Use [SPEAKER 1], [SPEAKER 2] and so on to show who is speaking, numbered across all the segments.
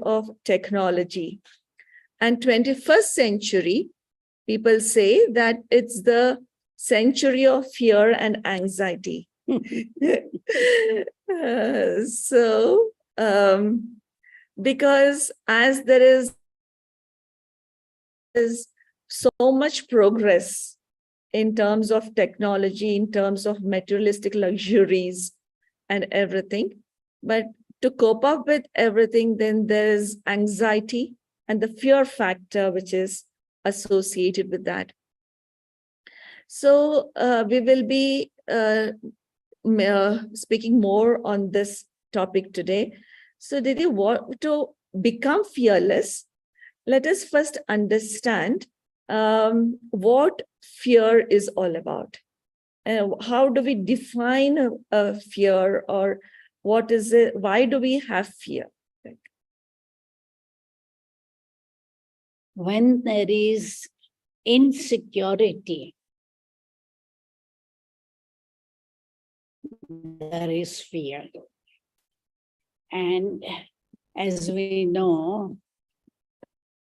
[SPEAKER 1] of technology. And 21st century, people say that it's the century of fear and anxiety. Because as there is so much progress in terms of technology, in terms of materialistic luxuries and everything, but to cope up with everything, then there's anxiety and the fear factor which is associated with that. So we will be speaking more on this topic today. So Didi, to become fearless, let us first understand what fear is all about. How do we define a fear, or what is it? Why do we have fear?
[SPEAKER 2] When there is insecurity, there is fear. And as we know,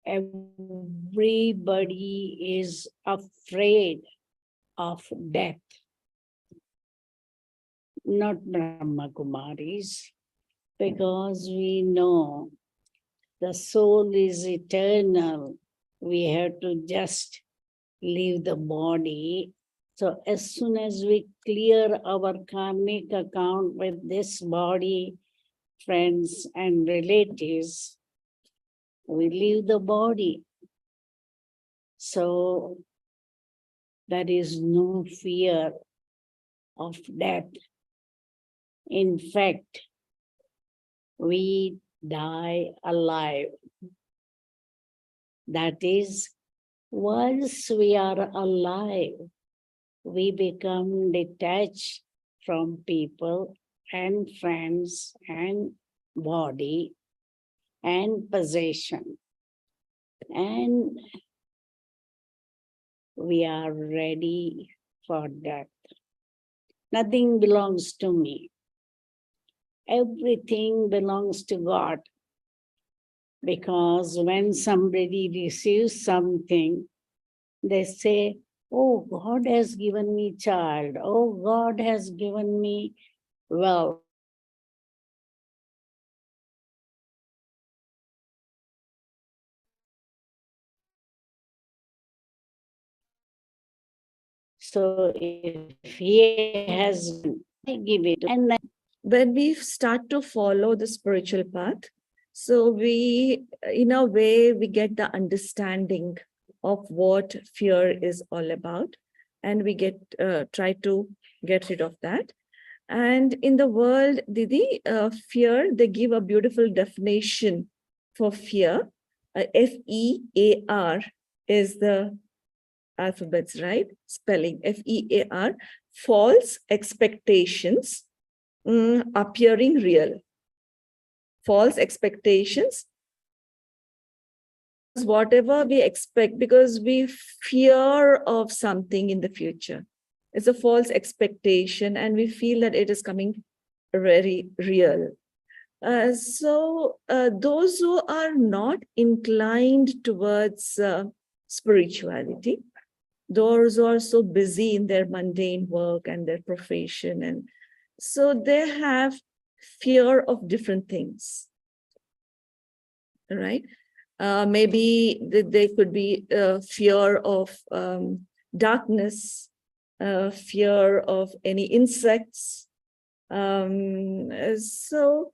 [SPEAKER 2] everybody is afraid of death. Not Brahma Kumaris, because we know the soul is eternal. We have to just leave the body. So as soon as we clear our karmic account with this body, friends and relatives, we leave the body. So there is no fear of death. In fact, we die alive. That is, once we are alive, we become detached from people and friends and body and possession. And we are ready for death. Nothing belongs to me. Everything belongs to God. Because when somebody receives something, they say, oh, God has given me child. Oh, God has given me wealth. So if he has, I give it. And then
[SPEAKER 1] when we start to follow the spiritual path, so we, in a way, we get the understanding of what fear is all about, and we get try to get rid of that. And in the world, Didi, fear, they give a beautiful definition for fear. F-E-A-R is the alphabets, right? Spelling, F-E-A-R, false expectations appearing real. False expectations, whatever we expect, because we fear of something in the future. It's a false expectation, and we feel that it is coming very real. So those who are not inclined towards spirituality, those who are so busy in their mundane work and their profession, and so they have fear of different things, right? Maybe there could be fear of darkness, fear of any insects. So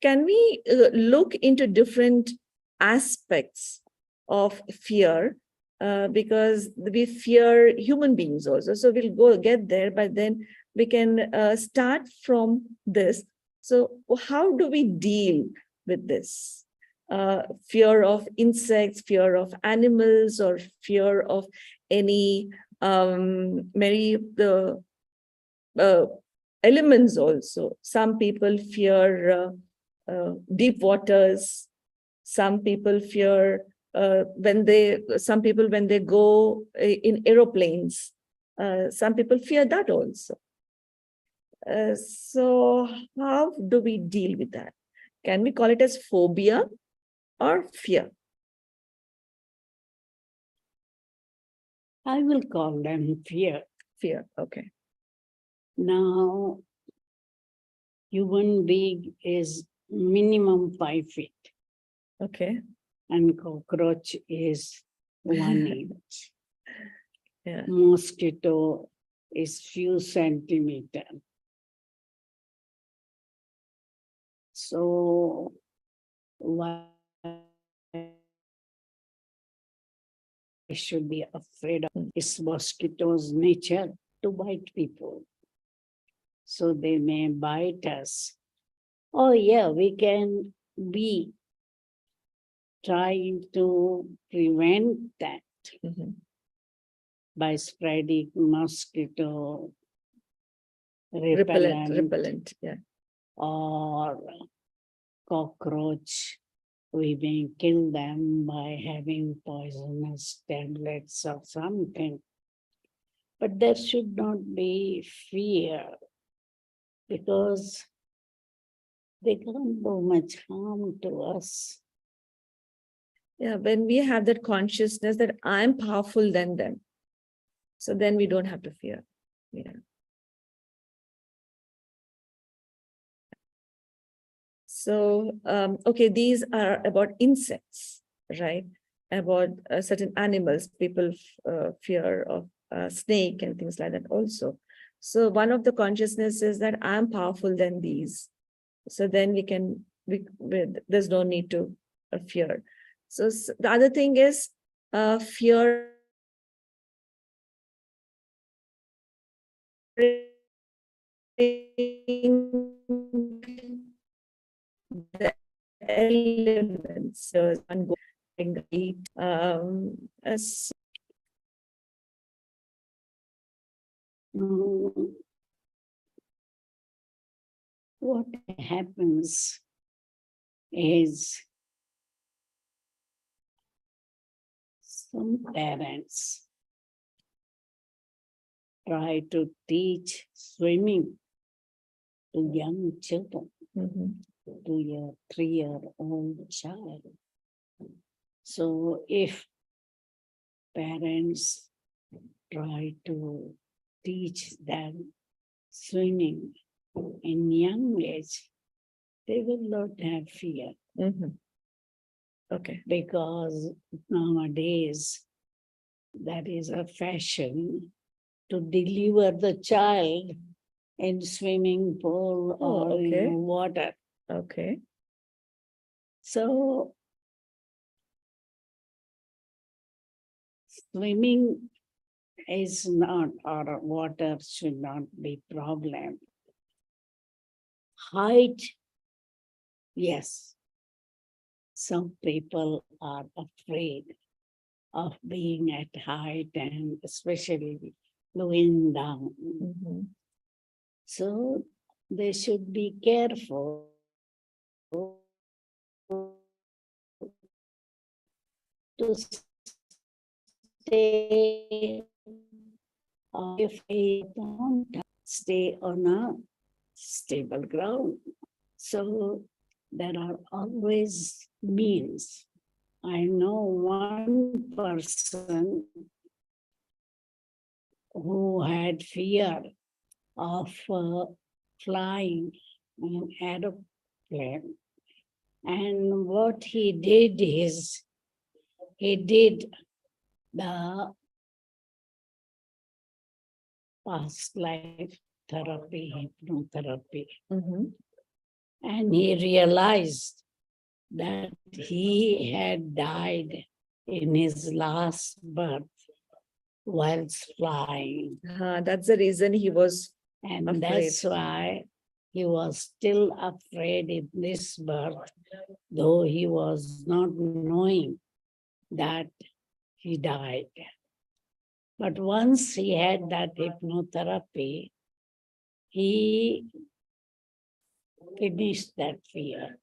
[SPEAKER 1] can we look into different aspects of fear? Because we fear human beings also. So we'll get there, but then we can start from this. So how do we deal with this? Fear of insects, fear of animals, or fear of any elements also. Some people fear deep waters. Some people fear when they go in aeroplanes. Some people fear that also. So how do we deal with that? Can we call it as phobia or fear?
[SPEAKER 2] I will call them fear.
[SPEAKER 1] Fear, okay.
[SPEAKER 2] Now, human being is minimum 5 feet
[SPEAKER 1] Okay.
[SPEAKER 2] and cockroach is 1 inch.
[SPEAKER 1] Yeah.
[SPEAKER 2] Mosquito is few centimeter. So why I should be afraid of is mosquitoes' nature to bite people. So they may bite us. Oh yeah, we can be trying to prevent that
[SPEAKER 1] Mhm.
[SPEAKER 2] by spreading mosquito
[SPEAKER 1] Repellent,
[SPEAKER 2] repellent
[SPEAKER 1] yeah.
[SPEAKER 2] or cockroach. We may kill them by having poisonous tablets or something. But there should not be fear because they can't do much harm to us.
[SPEAKER 1] Yeah, when we have that consciousness that I'm powerful than them, so then we don't have to fear. Yeah. So, okay, these are about insects, right? About certain animals. People fear of snake and things like that also. So one of the consciousness is that I'm powerful than these. So then there's no need to fear. So the other thing is fear the elements. So one going as
[SPEAKER 2] Mm, What happens is some parents try to teach swimming to young children, to your 3-year-old child. So if parents try to teach them swimming in young age, they will not have fear
[SPEAKER 1] okay.
[SPEAKER 2] because nowadays that is a fashion to deliver the child in swimming pool
[SPEAKER 1] Oh,
[SPEAKER 2] or
[SPEAKER 1] okay.
[SPEAKER 2] in water.
[SPEAKER 1] Okay.
[SPEAKER 2] So swimming is not, or water should not be problem. Height, yes. Some people are afraid of being at height and especially looking down. So they should be careful to stay if they don't stay on a stable ground. So there are always means. I know one person who had fear of flying in an aeroplane. And what he did is, he did the past life therapy, hypnotherapy. And he realized that he had died in his last birth whilst flying.
[SPEAKER 1] That's the reason he was
[SPEAKER 2] And
[SPEAKER 1] afraid.
[SPEAKER 2] that's why he was still afraid in this birth, though he was not knowing that he died. But once he had that hypnotherapy, he finished that fear.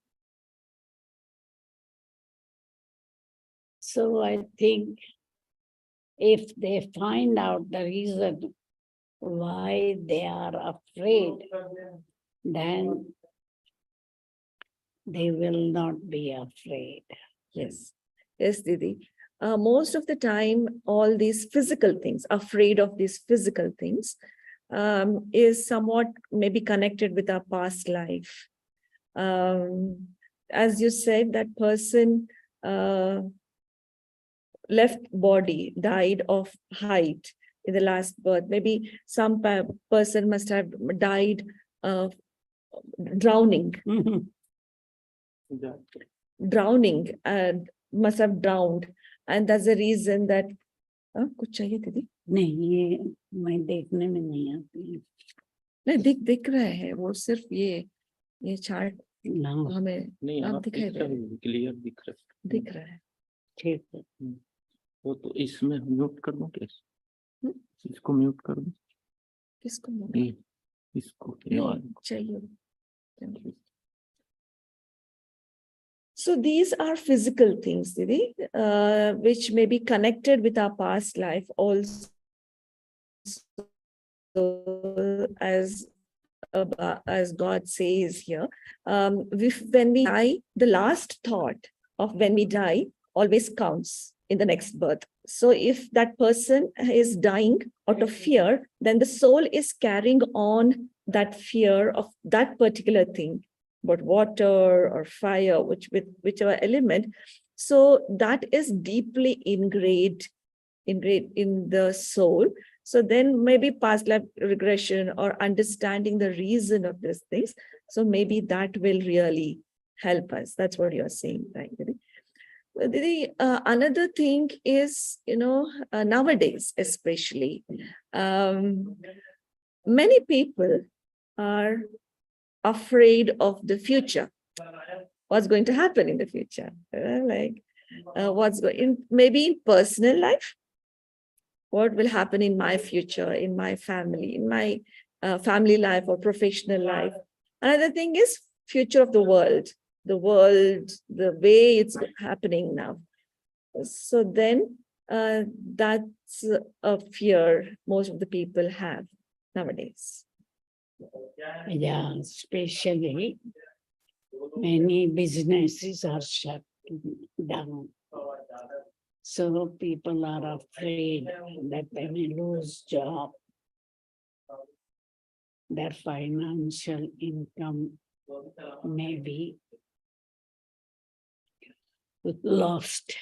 [SPEAKER 2] So I think if they find out the reason why they are afraid, then they will not be afraid.
[SPEAKER 1] Yes. Yes, Didi. Most of the time, all these physical things, afraid of these physical things, is somewhat maybe connected with our past life. As you said, that person left body, died of height in the last birth. Maybe some person must have died of drowning, drowning, and must have drowned. And that's the reason that कुछ चाहिए दीदी?
[SPEAKER 2] नहीं, ये मैं देखने में नहीं आती।
[SPEAKER 1] नहीं, दिख रहा है वो, सिर्फ ये चार्ट हमें
[SPEAKER 3] नहीं,
[SPEAKER 1] आप
[SPEAKER 3] आप
[SPEAKER 1] दिखाई दे रहे हैं।
[SPEAKER 3] क्लियर दिख रहा है।
[SPEAKER 2] ठीक है।
[SPEAKER 3] वो तो इसमें म्यूट कर दूं क्या? इसको म्यूट कर दूं?
[SPEAKER 1] किसको
[SPEAKER 3] ये इसको
[SPEAKER 1] चाहिए? So these are physical things, Didi, which may be connected with our past life also, as God says here. When we die, the last thought of when we die always counts in the next birth. So if that person is dying out of fear, then the soul is carrying on that fear of that particular thing, but water or fire, whichever element. So that is deeply ingrained in the soul. So then maybe past life regression or understanding the reason of these things. So maybe that will really help us. That's what you're saying, right? Didi, another thing is, nowadays, especially, many people are afraid of the future. What's going to happen in the future? What's going maybe in personal life? What will happen in my future, in my family, in my family life or professional life? Another thing is future of the world, the way it's happening now. So then that's a fear most of the people have nowadays.
[SPEAKER 2] Yeah, especially many businesses are shut down. So people are afraid that they may lose job. Their financial income may be lost.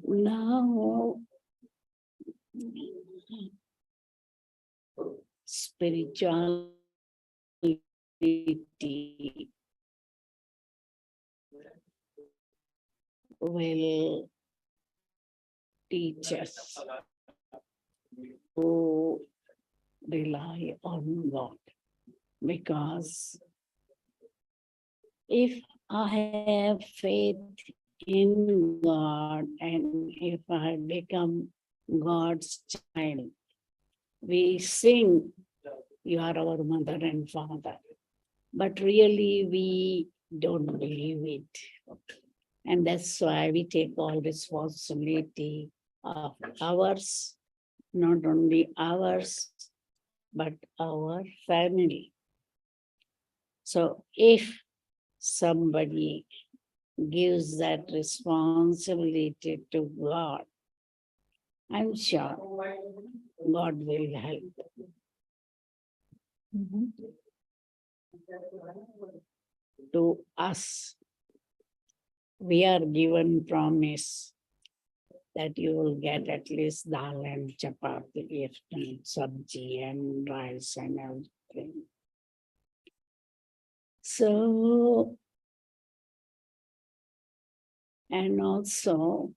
[SPEAKER 2] Now, spirituality will teach us to rely on God, because if I have faith in God and if I become God's child, we sing, "You are our mother and father," but really we don't believe it. And that's why we take all responsibility of ours, not only ours, but our family. So if somebody gives that responsibility to God, I'm sure God will help. To us, we are given promise that you will get at least dal and chapati, if not sabji and rice and everything. So, and also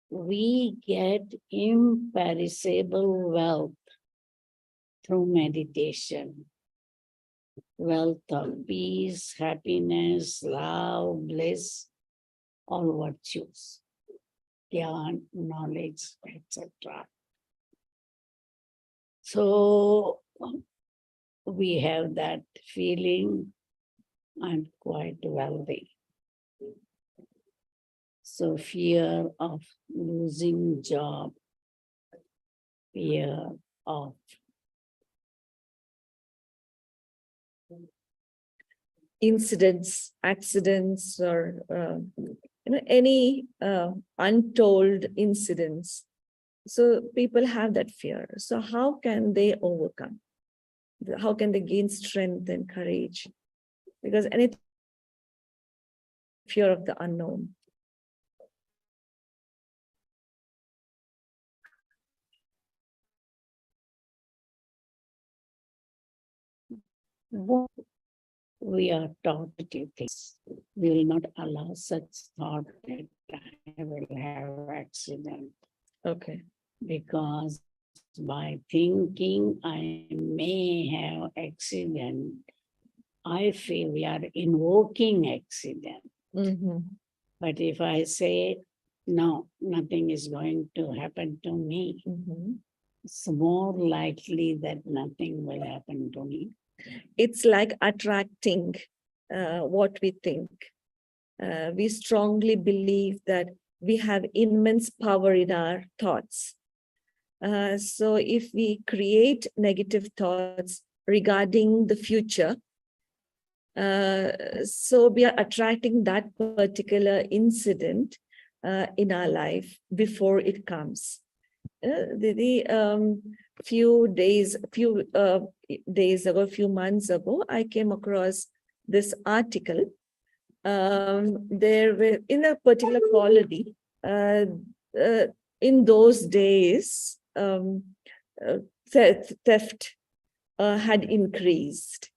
[SPEAKER 2] we get imperishable wealth through meditation. Wealth of peace, happiness, love, bliss, all virtues, gyan, knowledge, etc. So we have that feeling, I'm quite wealthy. So fear of losing job, fear of
[SPEAKER 1] incidents, accidents, or any untold incidents. So people have that fear. So how can they overcome? How can they gain strength and courage? Because anything, fear of the unknown.
[SPEAKER 2] What we are taught to think, we will not allow such thought that I will have accident,
[SPEAKER 1] Okay.
[SPEAKER 2] because by thinking I may have accident, I feel we are invoking accident.
[SPEAKER 1] Mm-hmm.
[SPEAKER 2] But if I say, no, nothing is going to happen to me,
[SPEAKER 1] Mm-hmm.
[SPEAKER 2] it's more likely that nothing will happen to me.
[SPEAKER 1] It's like attracting what we think. We strongly believe that we have immense power in our thoughts. So if we create negative thoughts regarding the future, so we are attracting that particular incident in our life before it comes. Few days ago, a few months ago, I came across this article. There were in a particular colony. In those days, theft had increased.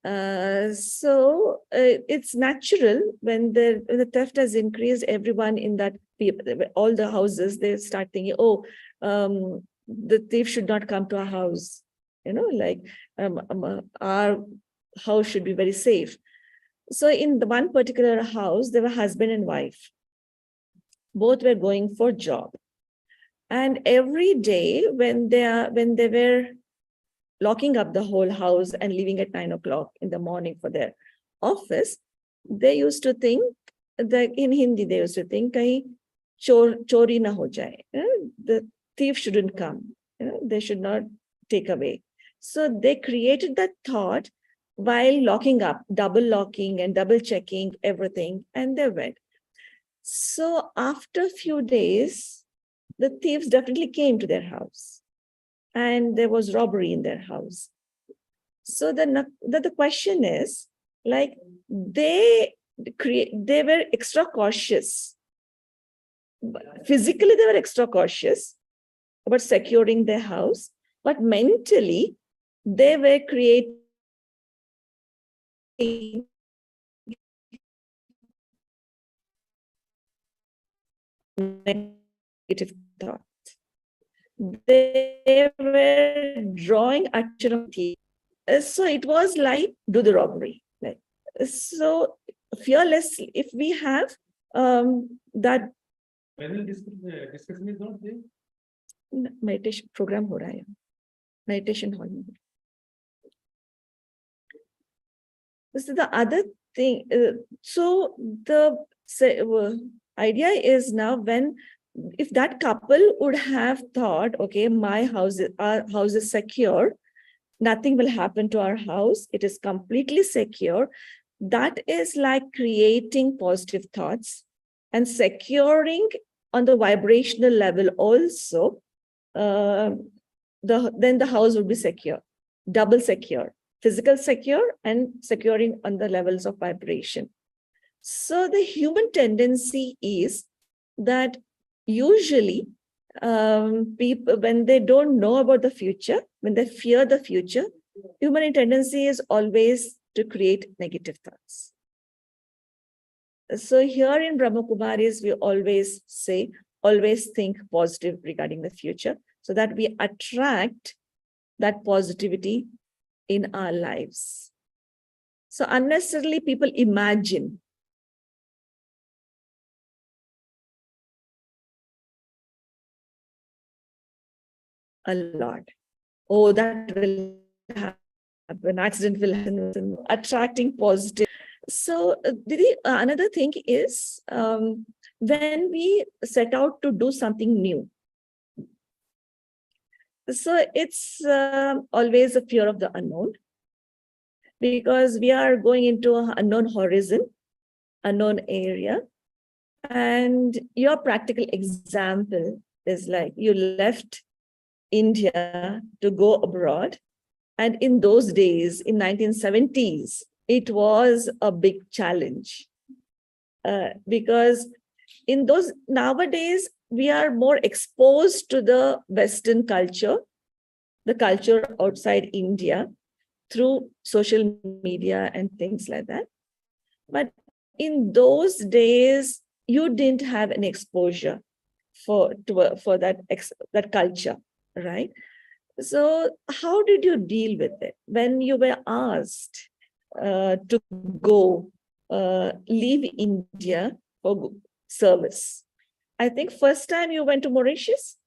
[SPEAKER 1] So it's natural when the theft has increased, everyone in that, all the houses, they start thinking, oh, the thief should not come to our house. Like our house should be very safe. So in the one particular house, there were husband and wife. Both were going for job. And every day when they were locking up the whole house and leaving at 9 o'clock in the morning for their office, they used to think that in Hindi, they used to think, kahin chori na ho jaye. The thief shouldn't come. They should not take away. So they created that thought while locking up, double locking and double checking everything, and they went. So after a few days, the thieves definitely came to their house, and there was robbery in their house. So the question is, like, they were extra cautious. Physically, they were extra cautious about securing their house, but mentally, they were creating negative thoughts. They were drawing attention of the. So it was like, do the robbery. Like, so fearless, if we have that discussion is not there. Meditation program ho raha hai, meditation hall mein. This is the other thing. So the idea is now, if that couple would have thought, okay, our house is secure, nothing will happen to our house, it is completely secure. That is like creating positive thoughts and securing on the vibrational level also. Then the house will be secure, double secure, physical secure and securing on the levels of vibration. So the human tendency is that usually people, when they don't know about the future, when they fear the future, human tendency is always to create negative thoughts. So here in Brahma Kumaris, we always say, always think positive regarding the future, so that we attract that positivity in our lives. So unnecessarily people imagine. A lot. Oh, that will happen, accident will happen, attracting positive. So Didi, another thing is, when we set out to do something new, so it's always a fear of the unknown. because we are going into an unknown horizon, unknown area. And your practical example is like you left India to go abroad. And in those days, in 1970s, it was a big challenge because in those nowadays, we are more exposed to the Western culture, the culture outside India through social media and things like that. But in those days, you didn't have an exposure for that culture, right? So how did you deal with it when you were asked to go leave India for service? I think first time you went to Mauritius,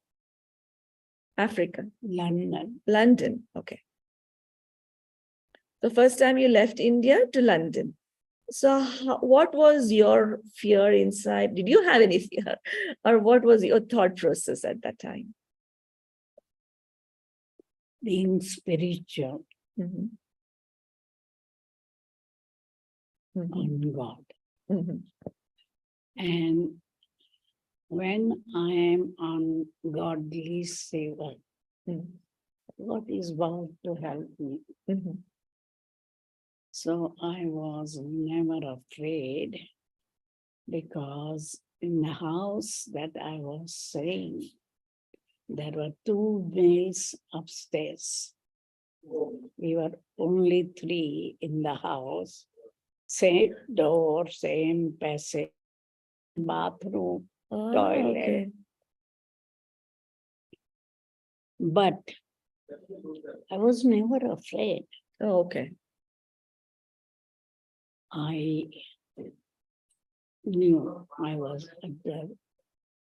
[SPEAKER 1] Africa,
[SPEAKER 2] London.
[SPEAKER 1] London. Okay. The first time you left India to London. So what was your fear inside? Did you have any fear? Or what was your thought process at that time?
[SPEAKER 2] Being spiritual
[SPEAKER 1] Mhm. Mhm.
[SPEAKER 2] on God.
[SPEAKER 1] Mhm.
[SPEAKER 2] And when I am on godly seva,
[SPEAKER 1] Mhm.
[SPEAKER 2] God is bound to help me.
[SPEAKER 1] Mhm.
[SPEAKER 2] So I was never afraid, because in the house that I was staying, there were 2 males upstairs. We were only 3 in the house. Same door, same passage, bathroom,
[SPEAKER 1] Ah,
[SPEAKER 2] toilet.
[SPEAKER 1] okay.
[SPEAKER 2] But I was never afraid.
[SPEAKER 1] Oh, okay.
[SPEAKER 2] I knew I was under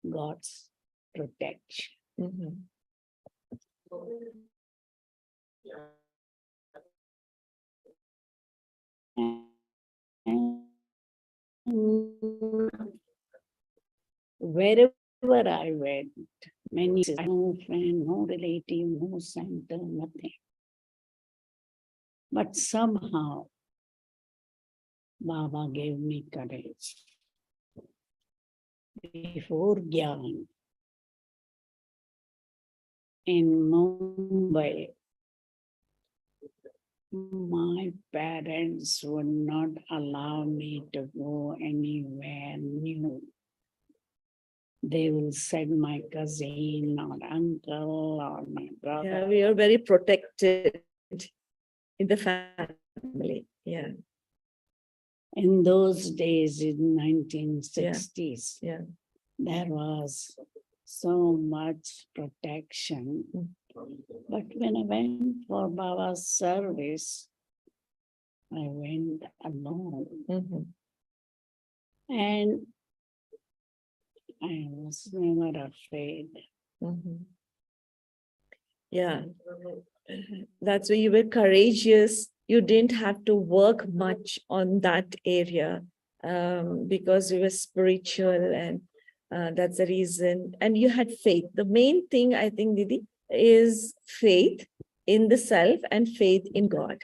[SPEAKER 2] God's protection.
[SPEAKER 1] Mhm.
[SPEAKER 2] And wherever I went, many no friend, no relative, no center, nothing. But somehow Baba gave me courage. Before Gyan, in Mumbai, my parents would not allow me to go anywhere new. They will send my cousin or uncle or my brother.
[SPEAKER 1] Yeah, we are very protected in the family. Yeah,
[SPEAKER 2] In those days, in 1960s,
[SPEAKER 1] yeah.
[SPEAKER 2] there was so much protection.
[SPEAKER 1] Mm.
[SPEAKER 2] But when I went for Baba's service, I went alone.
[SPEAKER 1] Mhm.
[SPEAKER 2] And I was never afraid.
[SPEAKER 1] Mhm. Yeah, that's why you were courageous. You didn't have to work much on that area because you were spiritual, and that's the reason. And you had faith. The main thing, I think, Didi, is faith in the self and faith in God.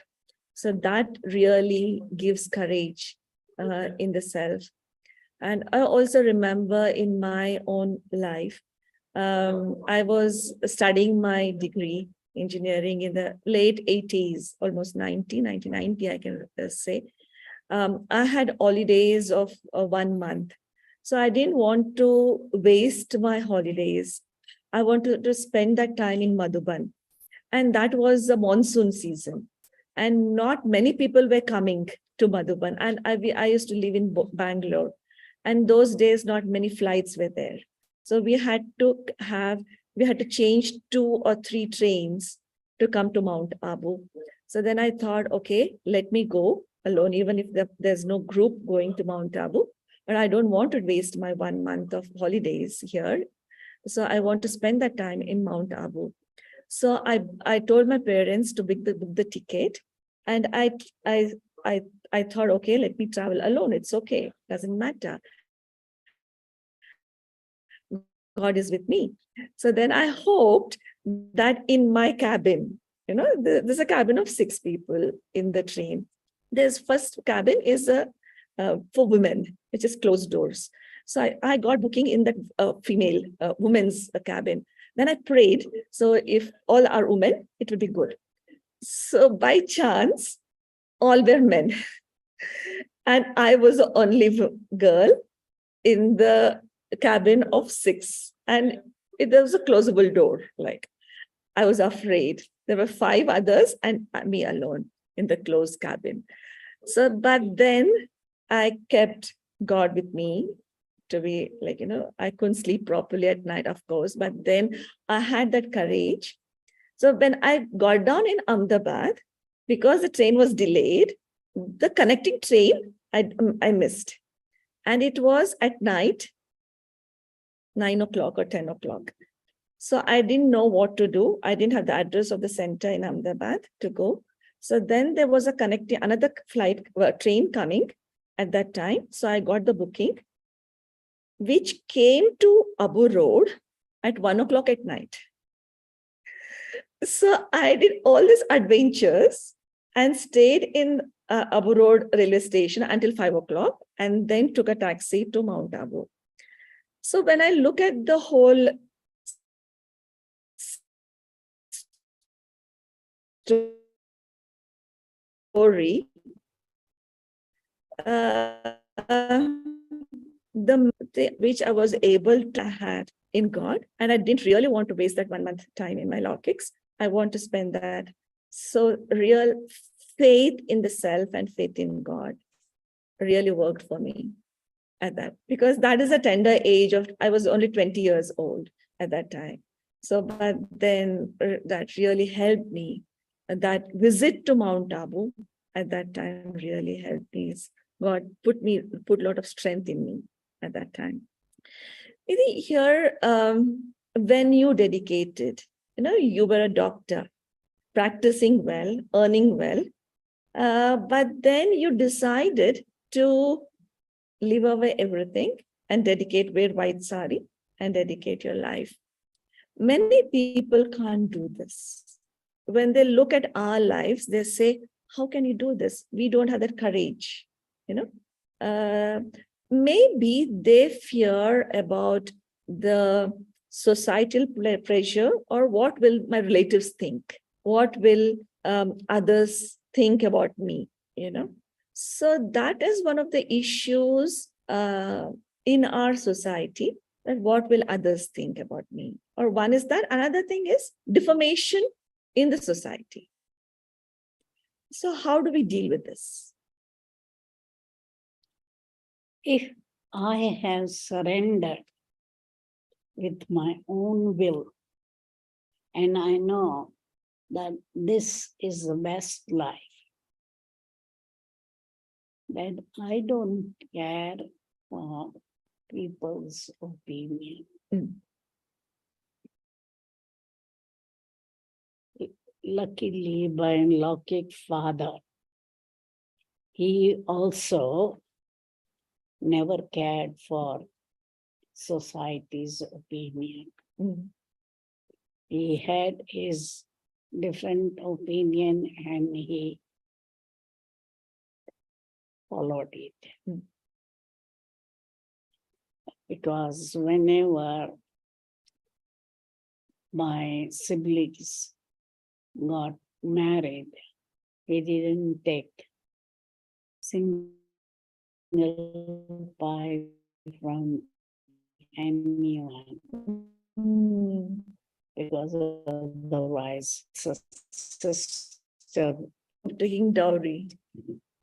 [SPEAKER 1] So that really gives courage in the self. And I also remember in my own life, I was studying my degree engineering in the late 80s, almost 1990, I can say. I had holidays of 1 month. So I didn't want to waste my holidays. I wanted to spend that time in Madhuban. And that was the monsoon season. And not many people were coming to Madhuban. And I used to live in Bangalore. And those days, not many flights were there. So we had to change 2 or 3 trains to come to Mount Abu. So then I thought, okay, let me go alone, even if there's no group going to Mount Abu. But I don't want to waste my 1 month of holidays here. So I want to spend that time in Mount Abu. So I told my parents to book the ticket, and I I thought, okay, let me travel alone. It's okay, doesn't matter. God is with me. So then I hoped that in my cabin, There's a cabin of 6 people in the train. There's first cabin is for women, which is closed doors. So I got booking in that female women's cabin. Then I prayed. So if all are women, it would be good. So by chance, all were men. And I was the only girl in the cabin of 6. And there was a closable door. Like, I was afraid. There were 5 others and me alone in the closed cabin. So, but then I kept God with me to be like, I couldn't sleep properly at night, of course, but then I had that courage. So when I got down in Ahmedabad, because the train was delayed, the connecting train I missed. And it was at night, 9 o'clock or 10 o'clock. So I didn't know what to do. I didn't have the address of the center in Ahmedabad to go. So then there was another train coming at that time. So I got the booking, which came to Abu Road at 1 o'clock at night. So I did all these adventures and stayed in Abu Road railway station until 5 o'clock and then took a taxi to Mount Abu. So when I look at the whole story, which I was able to have in God, and I didn't really want to waste that 1 month time in my law kicks. I want to spend that. So real faith in the self and faith in God really worked for me at that, because that is a tender age of, I was only 20 years old at that time. So, but then that really helped me. That visit to Mount Abu at that time really helped me. God put a lot of strength in me at that time. I think here, when you dedicated, you were a doctor, practicing well, earning well, but then you decided to leave away everything and wear white sari and dedicate your life. Many people can't do this. When they look at our lives, they say, how can you do this? We don't have that courage, maybe they fear about the societal pressure, or what will my relatives think? What will others think about me? So that is one of the issues in our society, that what will others think about me? Or one is that. Another thing is defamation in the society. So how do we deal with this?
[SPEAKER 2] If I have surrendered with my own will, and I know that this is the best life, that I don't care for people's opinion. Luckily, my Lokik father, he also never cared for society's opinion. He had his different opinion and he followed it. Because whenever my siblings got married, he didn't take single pie from anyone. Because otherwise, sister
[SPEAKER 1] Taking dowry.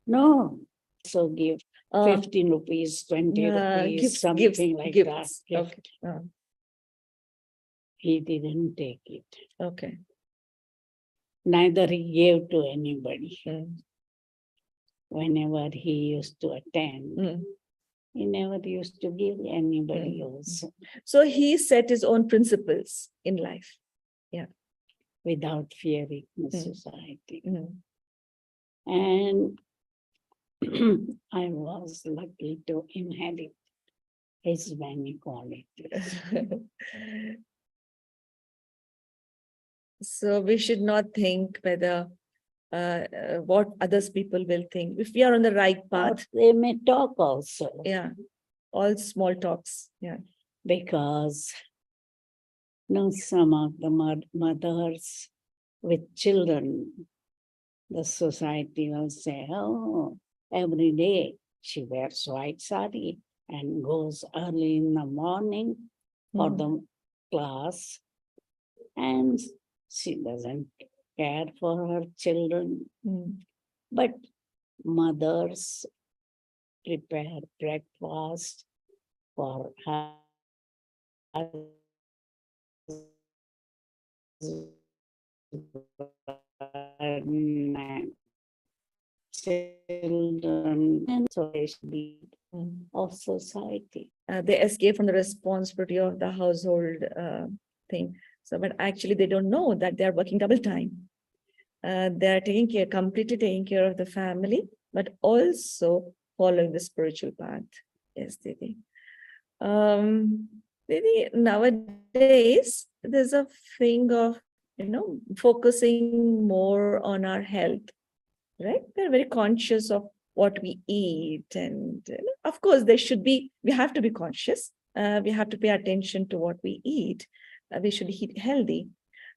[SPEAKER 2] No, so give 15 rupees, 20 rupees, something like
[SPEAKER 1] gifts.
[SPEAKER 2] that.
[SPEAKER 1] Okay.
[SPEAKER 2] He didn't take it.
[SPEAKER 1] Okay.
[SPEAKER 2] Neither he gave to anybody. Whenever he used to attend, he never used to give anybody else.
[SPEAKER 1] So he set his own principles in life. Yeah.
[SPEAKER 2] Without fearing the society.
[SPEAKER 1] Mm.
[SPEAKER 2] And I was lucky to inherit his many qualities.
[SPEAKER 1] So we should not think whether what others people will think. If we are on the right
[SPEAKER 2] Or
[SPEAKER 1] path,
[SPEAKER 2] they may talk also.
[SPEAKER 1] yeah, all small talks. Yeah.
[SPEAKER 2] Because some of the mothers with children, the society will say, oh, every day she wears white sari and goes early in the morning for the class, and she doesn't care for her children. But mothers prepare breakfast for her children, and so they should be of society.
[SPEAKER 1] They escape from the responsibility of the household thing. So, but actually, they don't know that they are working double time. They are completely taking care of the family, but also following the spiritual path. Yes, Didi. Didi, nowadays, there's a thing of, focusing more on our health, right? We're very conscious of what we eat. And of course, we have to be conscious. We have to pay attention to what we eat. We should eat healthy.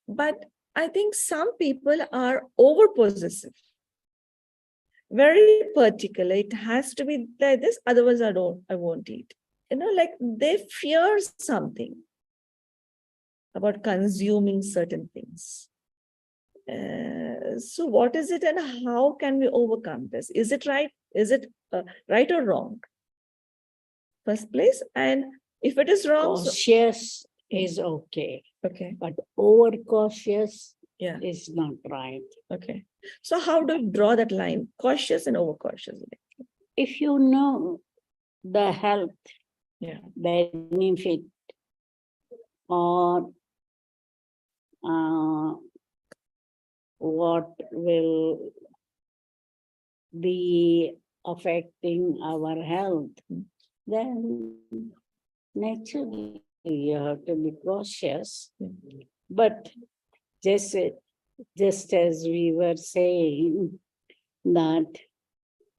[SPEAKER 1] But I think some people are over possessive, very particular. It has to be like this, otherwise I won't eat. Like they fear something about consuming certain things. So what is it and how can we overcome this? Is it right? Is it right or wrong? First place. And if it is wrong,
[SPEAKER 2] Cautious is okay,
[SPEAKER 1] okay.
[SPEAKER 2] but overcautious
[SPEAKER 1] Yeah.
[SPEAKER 2] is not right.
[SPEAKER 1] Okay. So how do you draw that line? Cautious and overcautious.
[SPEAKER 2] If you know the health benefit or what will be affecting our health, then naturally you have to be cautious. But just as we were saying, that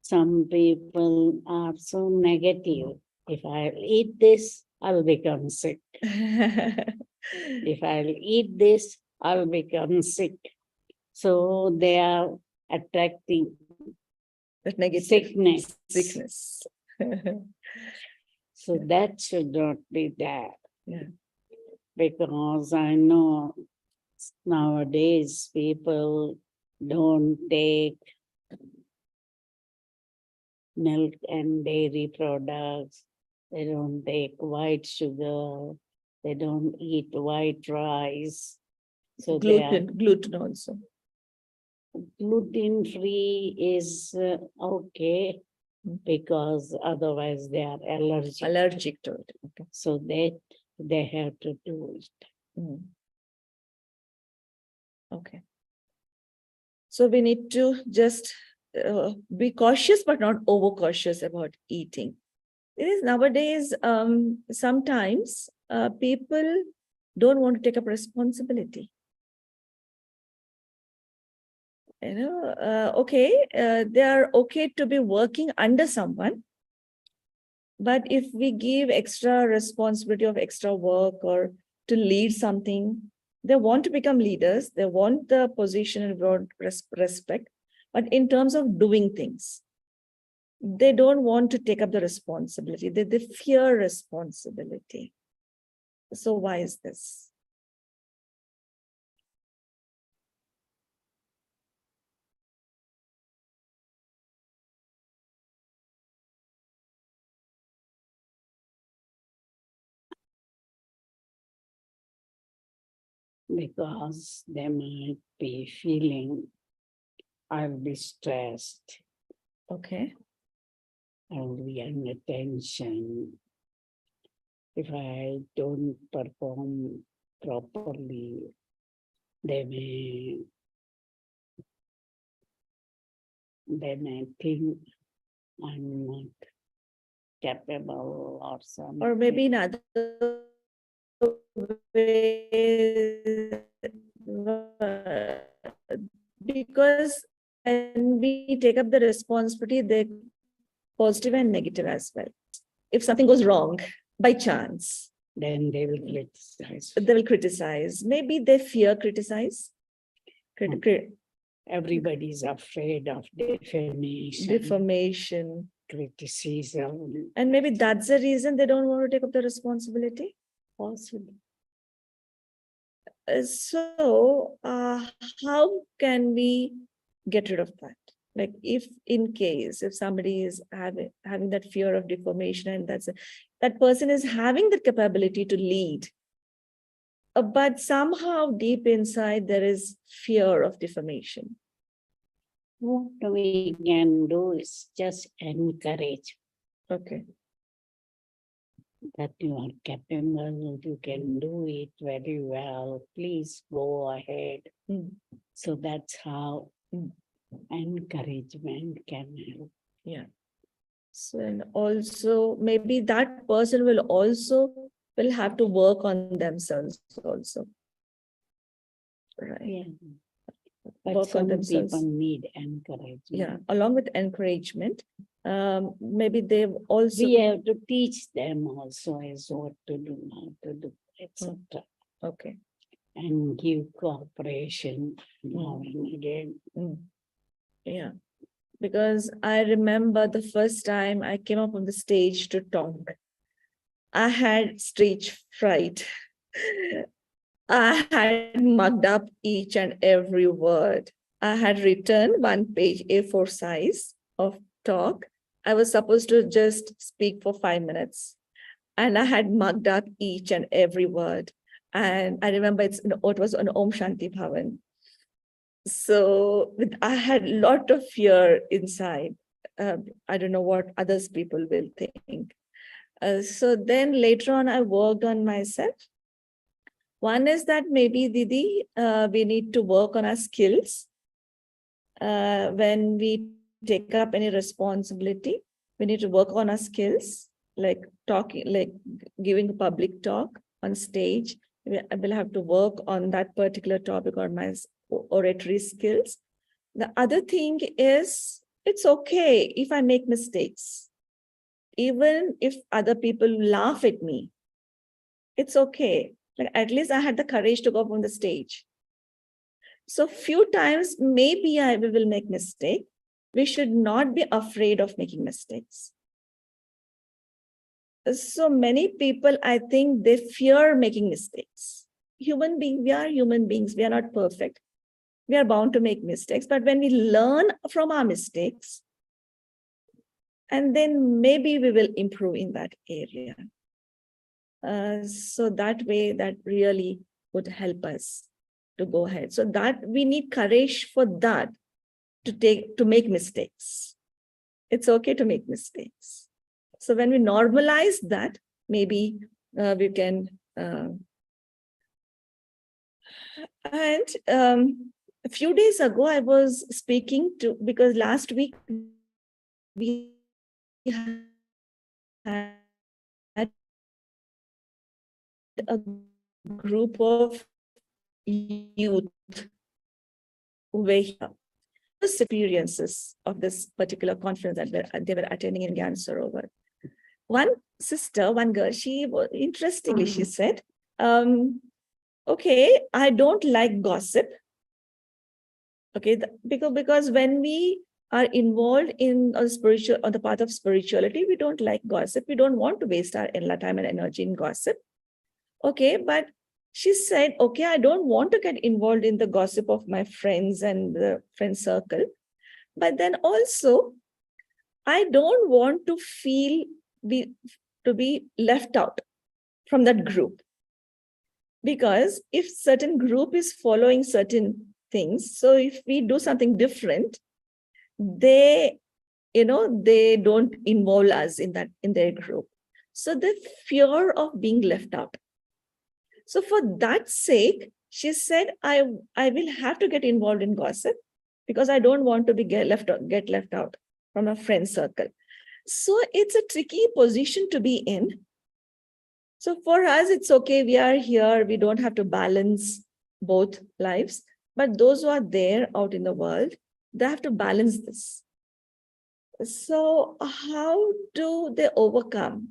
[SPEAKER 2] some people are so negative. If I eat this, I'll become sick. If I'll eat this, I'll become sick. So they are attracting
[SPEAKER 1] that negative
[SPEAKER 2] sickness. So that should not be there.
[SPEAKER 1] Yeah.
[SPEAKER 2] Because I know nowadays people don't take milk and dairy products. They don't take white sugar. They don't eat white rice. So
[SPEAKER 1] gluten also.
[SPEAKER 2] Gluten-free is okay, because otherwise they are allergic
[SPEAKER 1] to it. Okay.
[SPEAKER 2] So they have to do it.
[SPEAKER 1] Okay. So we need to just be cautious, but not overcautious about eating. It is nowadays, sometimes people don't want to take up responsibility. Okay, they are okay to be working under someone. But if we give extra responsibility of extra work or to lead something, they want to become leaders. They want the position and broad respect. But in terms of doing things, they don't want to take up the responsibility. They fear responsibility. So why is this?
[SPEAKER 2] Because they might be feeling, I'll be stressed.
[SPEAKER 1] Okay.
[SPEAKER 2] I'll be under tension. If I don't perform properly, they may think I'm not capable or something.
[SPEAKER 1] Or maybe in other ways, Because when we take up the responsibility, they're positive and negative as well. If something goes wrong by chance,
[SPEAKER 2] then they will criticize.
[SPEAKER 1] they will criticize. Maybe they fear criticize.
[SPEAKER 2] Everybody's afraid of defamation,
[SPEAKER 1] Defamation.
[SPEAKER 2] criticism.
[SPEAKER 1] And maybe that's the reason they don't want to take up the responsibility.
[SPEAKER 2] Possible.
[SPEAKER 1] So, how can we get rid of that? Like, if somebody is having that fear of defamation, and that person is having the capability to lead, but somehow deep inside there is fear of defamation.
[SPEAKER 2] What we can do is just encourage
[SPEAKER 1] Okay.
[SPEAKER 2] that you are capable, you can do it very well. Please go ahead.
[SPEAKER 1] Mm.
[SPEAKER 2] So that's how encouragement can help.
[SPEAKER 1] Yeah. So, and also maybe that person will have to work on themselves also. Right.
[SPEAKER 2] Yeah.
[SPEAKER 1] Work
[SPEAKER 2] But
[SPEAKER 1] on
[SPEAKER 2] some
[SPEAKER 1] themselves.
[SPEAKER 2] people need encouragement.
[SPEAKER 1] Yeah. Along with encouragement, maybe they've also.
[SPEAKER 2] We have to teach them also as what to do, how to do, etc.
[SPEAKER 1] Okay.
[SPEAKER 2] And give cooperation now and again.
[SPEAKER 1] Yeah. Because I remember the first time I came up on the stage to talk, I had stage fright. I had mugged up each and every word. I had written 1-page A4 size of talk. I was supposed to just speak for 5 minutes. And I had mugged up each and every word. And I remember it was on Om Shanti Bhavan. So I had a lot of fear inside. I don't know what others people will think. So then later on, I worked on myself. One is that maybe, Didi, we need to work on our skills. When we take up any responsibility, we need to work on our skills, like talking, like giving a public talk on stage. I will have to work on that particular topic or my oratory skills. The other thing is, it's okay if I make mistakes. Even if other people laugh at me, it's okay. Like, at least I had the courage to go up on the stage. So few times, maybe we will make mistake. We should not be afraid of making mistakes. So many people, I think, they fear making mistakes. We are human beings. We are not perfect. We are bound to make mistakes. But when we learn from our mistakes, and then maybe we will improve in that area. So that way, that really would help us to go ahead. So that we need courage for that, to make mistakes. It's okay to make mistakes. So when we normalize that, maybe we can. And a few days ago, I was speaking to, because last week we had a group of youth who were here. Experiences of this particular conference that they were attending in Gyan Sarovar. One girl, interestingly, she said, okay, I don't like gossip. Okay, because when we are involved in on the path of spirituality, we don't like gossip. We don't want to waste our time and energy in gossip. Okay, but she said, okay, I don't want to get involved in the gossip of my friends and the friend circle. But then also, I don't want to be left out from that group. Because if certain group is following certain things, so if we do something different, they don't involve us in their group. So the fear of being left out. So for that sake, she said, I will have to get involved in gossip because I don't want to get left out from a friend circle. So it's a tricky position to be in. So for us, it's okay. We are here. We don't have to balance both lives. But those who are there out in the world, they have to balance this. So how do they overcome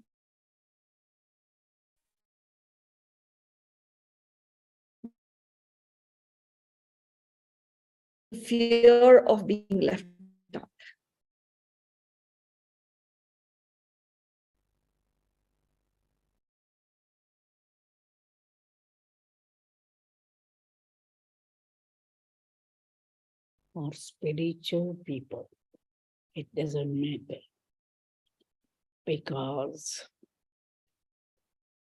[SPEAKER 1] fear of being left out?
[SPEAKER 2] For spiritual people, it doesn't matter, because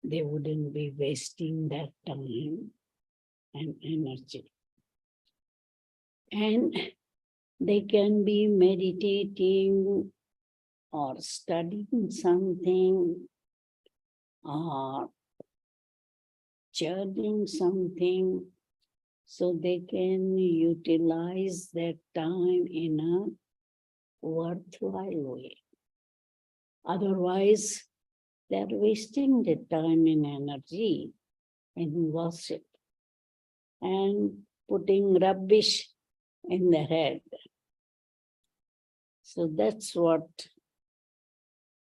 [SPEAKER 2] they wouldn't be wasting their time and energy. And they can be meditating or studying something or journeying something, so they can utilize that time in a worthwhile way. Otherwise, they're wasting their time and energy in worship and putting rubbish in their head. So that's what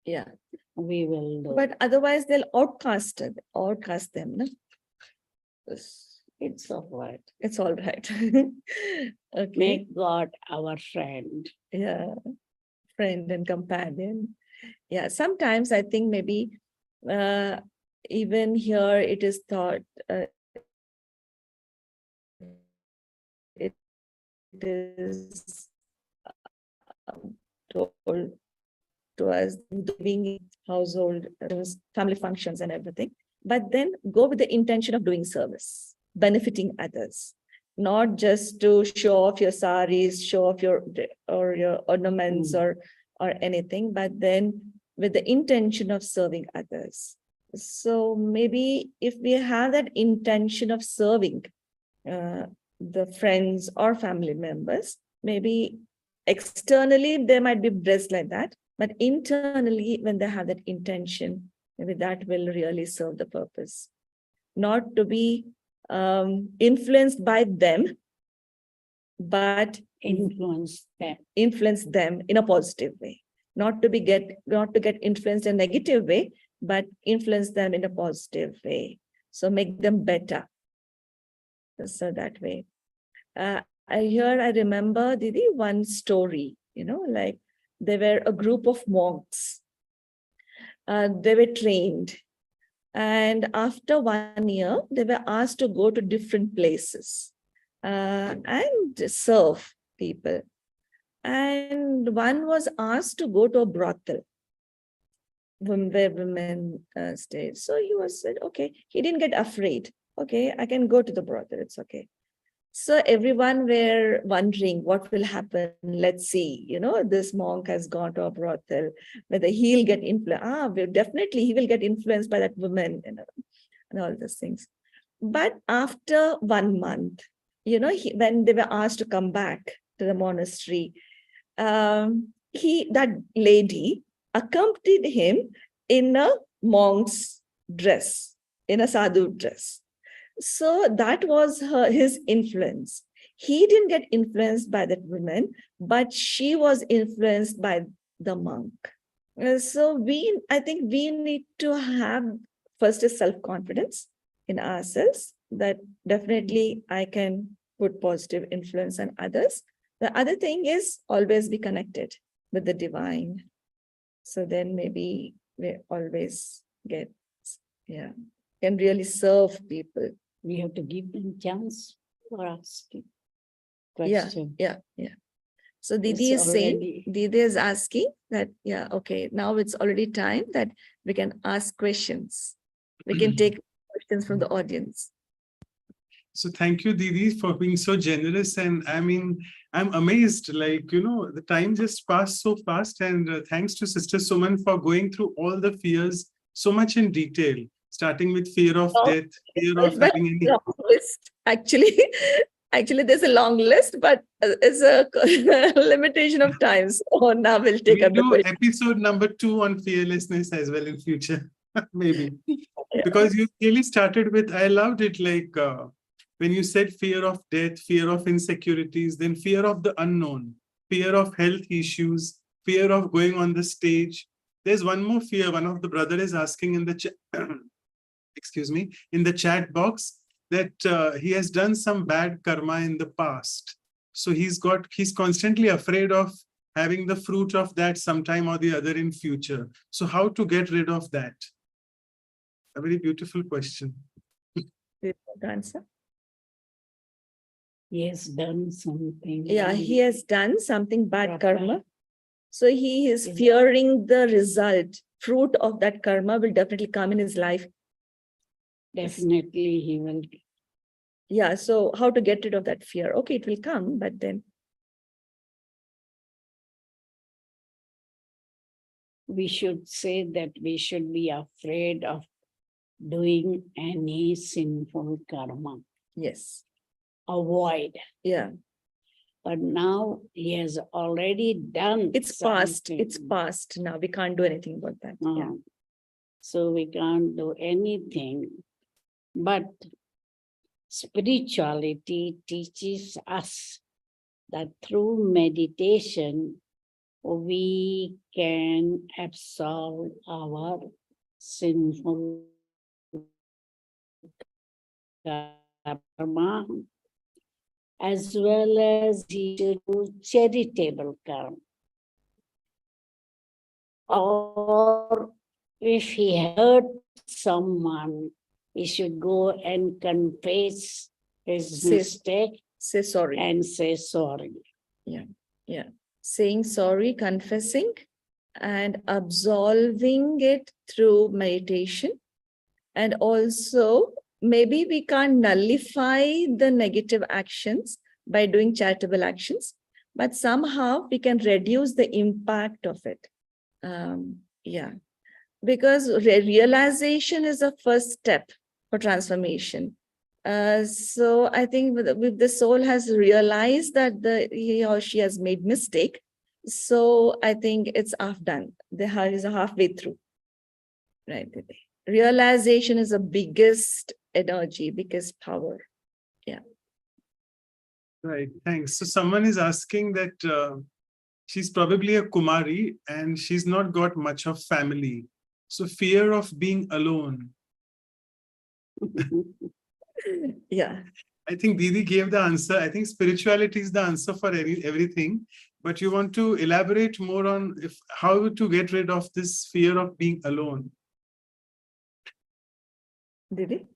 [SPEAKER 1] Yeah.
[SPEAKER 2] we will do.
[SPEAKER 1] But otherwise they'll outcast them. No?
[SPEAKER 2] It's all right.
[SPEAKER 1] It's all right. Okay.
[SPEAKER 2] Make God our friend.
[SPEAKER 1] Yeah. Friend and companion. Yeah. Sometimes I think maybe even here it is thought it is told to us doing household family functions and everything, but then go with the intention of doing service, benefiting others, not just to show off your saris, show off your ornaments or anything, but then with the intention of serving others. So maybe if we have that intention of serving the friends or family members, maybe externally they might be dressed like that, but internally when they have that intention, maybe that will really serve the purpose. Not to be influenced by them, but
[SPEAKER 2] Influence
[SPEAKER 1] them in a positive way. Not to get influenced in a negative way, but influence them in a positive way. So make them better. So that way. I remember, Didi, one story, like they were a group of monks. They were trained. And after 1 year, they were asked to go to different places and serve people. And one was asked to go to a brothel where women stayed. So he said, okay, he didn't get afraid. Okay, I can go to the brothel, it's okay. So everyone were wondering what will happen. Let's see, this monk has gone to a brothel, whether he'll get influenced. Definitely he will get influenced by that woman, and all those things. But after 1 month, when they were asked to come back to the monastery, that lady accompanied him in a monk's dress, in a sadhu dress. So that was his influence. He didn't get influenced by that woman, but she was influenced by the monk. So I think we need to have first is self-confidence in ourselves, that definitely I can put positive influence on others. The other thing is always be connected with the divine. So then maybe we always can really serve people.
[SPEAKER 2] We have to give them chance for asking
[SPEAKER 1] question. Yeah. So Didi is asking that, okay, now it's already time that we can ask questions. We can take questions from the audience.
[SPEAKER 4] So thank you, Didi, for being so generous. And I mean, I'm amazed, the time just passed so fast. And thanks to Sister Suman for going through all the fears so much in detail, starting with fear of death, fear of having any...
[SPEAKER 1] list. Actually, there's a long list, but it's a limitation of time. So now we'll take up the question.
[SPEAKER 4] Episode number 2 on fearlessness as well in future, maybe. Because you really started with, I loved it, when you said fear of death, fear of insecurities, then fear of the unknown, fear of health issues, fear of going on the stage. There's one more fear. One of the brother is asking in the excuse me, in the chat box that he has done some bad karma in the past. So he's constantly afraid of having the fruit of that sometime or the other in future. So how to get rid of that? A very beautiful question.
[SPEAKER 1] Do you want to answer?
[SPEAKER 2] He has done something.
[SPEAKER 1] Yeah, he has done something bad
[SPEAKER 2] Brahma.
[SPEAKER 1] karma. So he is
[SPEAKER 2] Is it-
[SPEAKER 1] fearing the result, fruit of that karma will definitely come in his life.
[SPEAKER 2] Definitely he will.
[SPEAKER 1] Yeah, so how to get rid of that fear? Okay, it will come, but then
[SPEAKER 2] We should say that we should be afraid of doing any sinful karma.
[SPEAKER 1] yes,
[SPEAKER 2] Avoid.
[SPEAKER 1] yeah,
[SPEAKER 2] But now he has already done.
[SPEAKER 1] it's past. It's
[SPEAKER 2] something.
[SPEAKER 1] past now. We can't do anything about that. Yeah.
[SPEAKER 2] So we can't do anything. But spirituality teaches us that through meditation, we can absolve our sinful karma, as well as he should do charitable karma. Or if he hurt someone, he should go and confess his
[SPEAKER 1] Say-
[SPEAKER 2] mistake
[SPEAKER 1] Say sorry.
[SPEAKER 2] and say sorry.
[SPEAKER 1] Yeah. Saying sorry, confessing, and absolving it through meditation. And also, maybe we can't nullify the negative actions by doing charitable actions, but somehow we can reduce the impact of it. Yeah, because realization is the first step for transformation. So I think with the soul has realized that he or she has made mistake. So I think it's half done. The heart is halfway through. Right. Realization is the biggest energy, biggest power.
[SPEAKER 4] Right, thanks. So someone is asking that she's probably a Kumari and she's not got much of family. So fear of being alone.
[SPEAKER 1] Yeah.
[SPEAKER 4] I think Didi gave the answer. I think spirituality is the answer for everything. But you want to elaborate more on how to get rid of this fear of being alone.
[SPEAKER 1] Did it?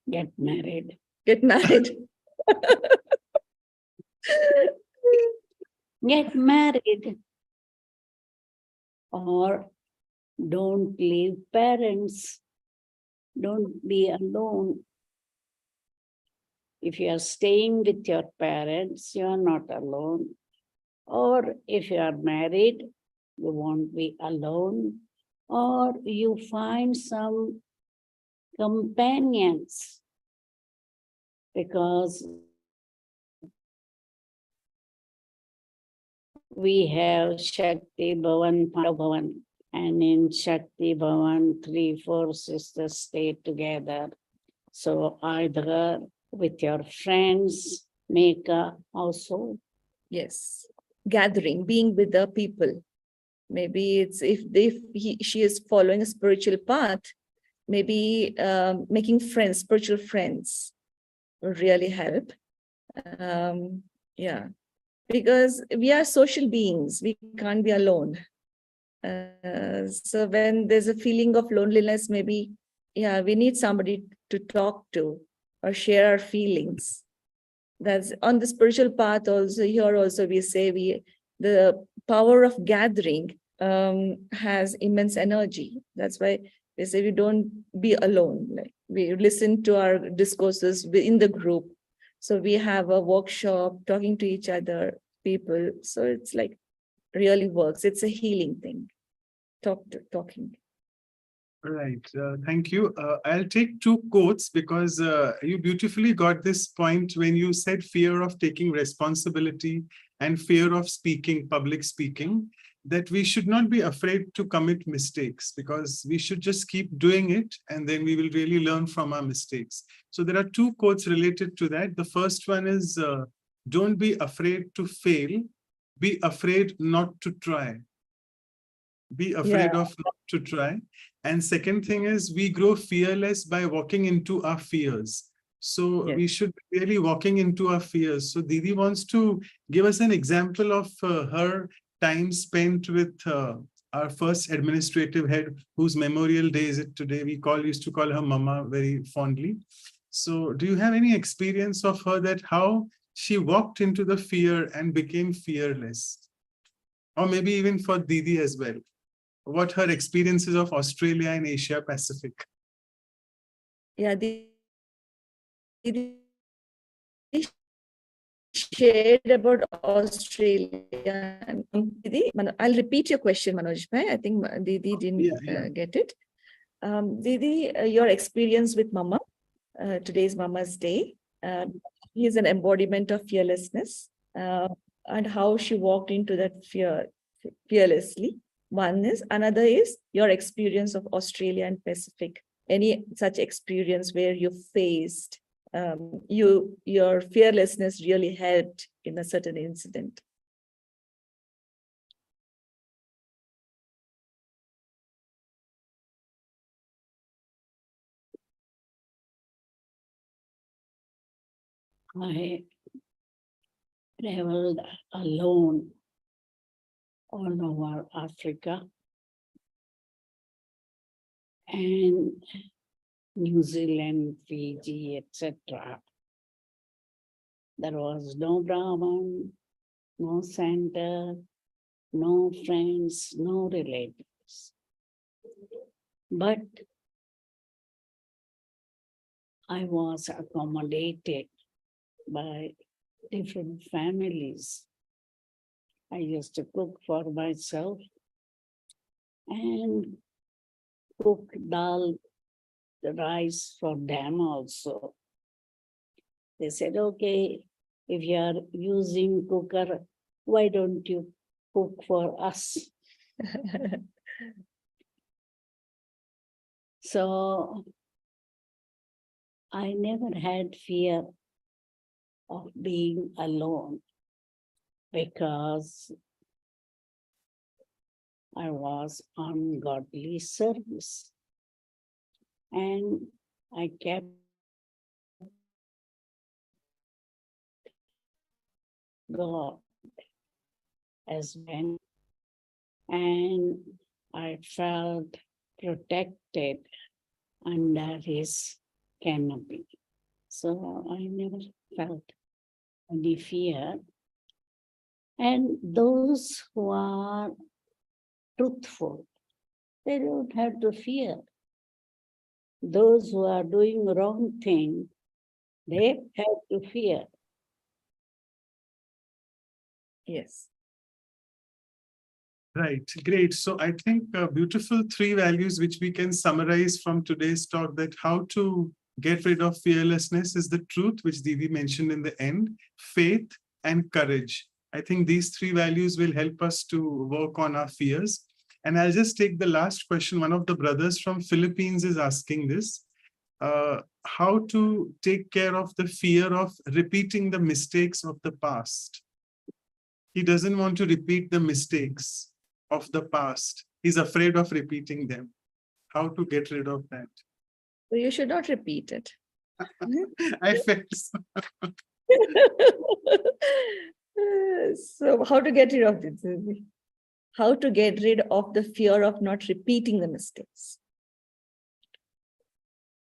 [SPEAKER 2] Get married.
[SPEAKER 1] Get married.
[SPEAKER 2] Get married. Or don't leave parents. Don't be alone. If you are staying with your parents, you are not alone. Or if you are married, you won't be alone. Or you find some companions, because we have Shakti Bhavan, Bhavan, and in Shakti Bhavan, 3-4 sisters stay together. So either with your friends, make a household.
[SPEAKER 1] Yes. Gathering, being with the people. Maybe it's if she is following a spiritual path, maybe making friends, spiritual friends would really help. Yeah, because we are social beings, we can't be alone. So when there's a feeling of loneliness, maybe, yeah, we need somebody to talk to or share our feelings. That's on the spiritual path also. Here also we say the power of gathering has immense energy. That's why we say we don't be alone. Like we listen to our discourses within the group. So we have a workshop talking to each other, people. So it's like really works. It's a healing thing. Talking.
[SPEAKER 4] Right. Thank you. I'll take 2 quotes because you beautifully got this point when you said fear of taking responsibility and fear of speaking, public speaking. that we should not be afraid to commit mistakes, because we should just keep doing it and then we will really learn from our mistakes. So there are two quotes related to that. The first one is, don't be afraid to fail, be afraid not to try. Be afraid of not to try. And second thing is, we grow fearless by walking into our fears. So we should be really walking into our fears. So Didi wants to give us an example of her time spent with our first administrative head, whose memorial day is it today. We used to call her Mama very fondly. So do you have any experience of her, that how she walked into the fear and became fearless? Or maybe even for Didi as well, what her experiences of Australia and Asia Pacific.
[SPEAKER 1] Yeah, Didi shared about Australia. Didi, I'll repeat your question, Manoj bhai. I think Didi didn't get it. Didi, your experience with Mama, today's Mama's Day. He is an embodiment of fearlessness, and how she walked into that fear fearlessly. One is, another is your experience of Australia and Pacific. Any such experience where you faced, your fearlessness really helped in a certain incident.
[SPEAKER 2] I traveled alone all over Africa and New Zealand, Fiji, etc. There was no Brahman, no center, no friends, no relatives. But I was accommodated by different families. I used to cook for myself and cook dal, the rice for them also. They said, okay, if you are using cooker, why don't you cook for us? So I never had fear of being alone because I was on godly service. And I kept God as well. And I felt protected under his canopy. So I never felt any fear. And those who are truthful, they don't have to fear. Those who are doing wrong thing, they have to fear.
[SPEAKER 1] Yes.
[SPEAKER 4] Right, great. So I think beautiful three values which we can summarize from today's talk, that how to get rid of fearlessness is the truth, which Didi mentioned in the end, faith and courage. I think these three values will help us to work on our fears. And I'll just take the last question. One of the brothers from Philippines is asking this. How to take care of the fear of repeating the mistakes of the past. He doesn't want to repeat the mistakes of the past. He's afraid of repeating them. How to get rid of that?
[SPEAKER 1] So you should not repeat it.
[SPEAKER 4] I felt so.
[SPEAKER 1] So how to get rid of it? How to get rid of the fear of not repeating the mistakes?